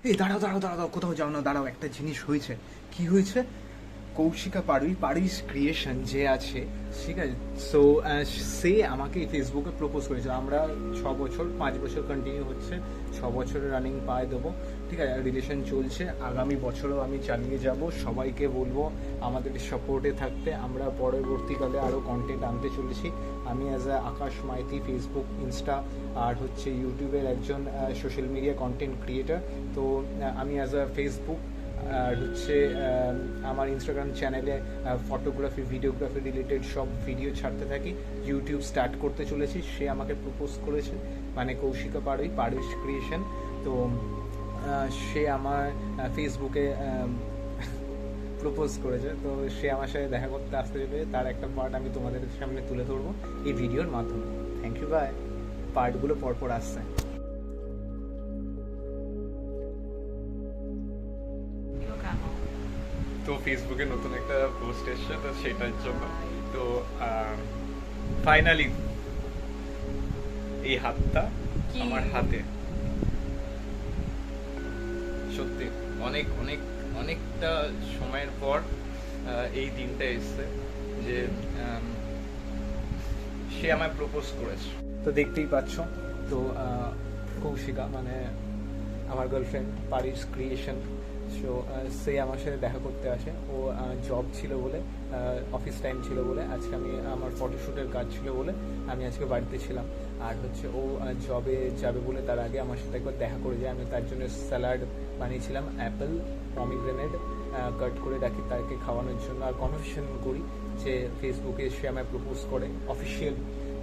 এই দাঁড়াও দাঁড়াও দাঁড়াও, কোথাও যাও না, দাঁড়াও, একটা জিনিস হয়েছে। কি হয়েছে? কৌশিকা পাড়ুই ক্রিয়েশন যে আছে, ঠিক আছে, সো সে আমাকে ফেসবুকে প্রপোজ করেছে। আমরা 6 বছর 5 বছর কন্টিনিউ হচ্ছে, 6 বছরের রানিং পায়ে দেবো, ঠিক আছে, রিলেশন চলছে, আগামী বছরও আমি চালিয়ে যাব। সবাইকে বলবো আমাদের সাপোর্টে থাকতে। আমরা পরবর্তীকালে আরও কন্টেন্ট আনতে চলেছি। আমি as a Akash Maity Facebook, Insta আর হচ্ছে ইউটিউবের একজন সোশ্যাল মিডিয়া কন্টেন্ট ক্রিয়েটার। তো আমি অ্যাজ আ ফেসবুক আর হচ্ছে আমার ইনস্টাগ্রাম চ্যানেলে ফটোগ্রাফি ভিডিওগ্রাফি রিলেটেড সব ভিডিও ছাড়তে থাকি। ইউটিউব স্টার্ট করতে চলেছি। সে আমাকে প্রপোজ করেছে, মানে কৌশিকা পাড়ুই ক্রিয়েশন। তো সে আমার ফেসবুকে প্রপোজ করেছে। তো সে আমার সাথে দেখা করতে আসতে চলে, তার একটা পার্ট আমি তোমাদের সামনে তুলে ধরবো এই ভিডিওর মাধ্যমে। Thank you, bye. পার্টগুলো পরপর আসছে। তো ফেসবুকে নতুন একটা পোস্ট এসছে, তো সেটার জন্য তো ফাইনালি এই হাতটা আমার হাতে। সত্যি অনেক অনেক অনেকটা সময়ের পর এই দিনটা এসছে যে সে আমায় প্রপোজ করেছে। তো দেখতেই পাচ্ছ, তো কৌশিকা মানে আমার গার্লফ্রেন্ড পাড়ুই ক্রিয়েশন। সো সে আমার সাথে দেখা করতে আসে। ও জব ছিল বলে, অফিস টাইম ছিল বলে, আজকে আমি আমার ফটোশ্যুটের কাজ ছিল বলে আমি আজকে বাড়িতে ছিলাম। আর হচ্ছে ও জবে যাবে বলে তার আগে আমার সাথে একবার দেখা করে যায়। আমি তার জন্য স্যালাড বানিয়েছিলাম, অ্যাপেল পমিগ্রেনেট কাট করে রাখি তাকে খাওয়ানোর জন্য। আর কনফেশন করি যে ফেসবুকে সে আমায় প্রপোজ করে অফিসিয়াল,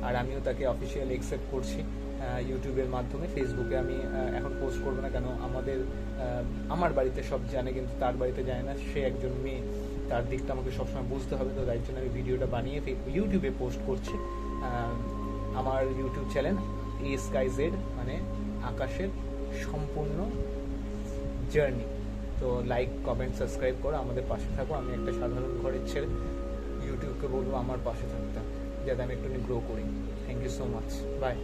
আর আমিও তাকে অফিসিয়াল অ্যাকসেপ্ট করছি ইউটিউবের মাধ্যমে। ফেসবুকে আমি এখন পোস্ট করবো না, কেন আমার বাড়িতে সব জানে কিন্তু তার বাড়িতে জানে না। সে একজন মেয়ে, তার দিকটা আমাকে সবসময় বুঝতে হবে। তো তাই জন্য আমি ভিডিওটা বানিয়ে ইউটিউবে পোস্ট করছি। আমার ইউটিউব চ্যানেল ASkyZ, মানে আকাশের সম্পূর্ণ জার্নি। তো লাইক কমেন্ট সাবস্ক্রাইব করো, আমাদের পাশে থাকো। আমি একটা সাধারণ ঘরের ছেলে, ইউটিউবকে বলবো আমার পাশে থাকতে, যাতে আমি একটু গ্রো করি। Thank you so much, by.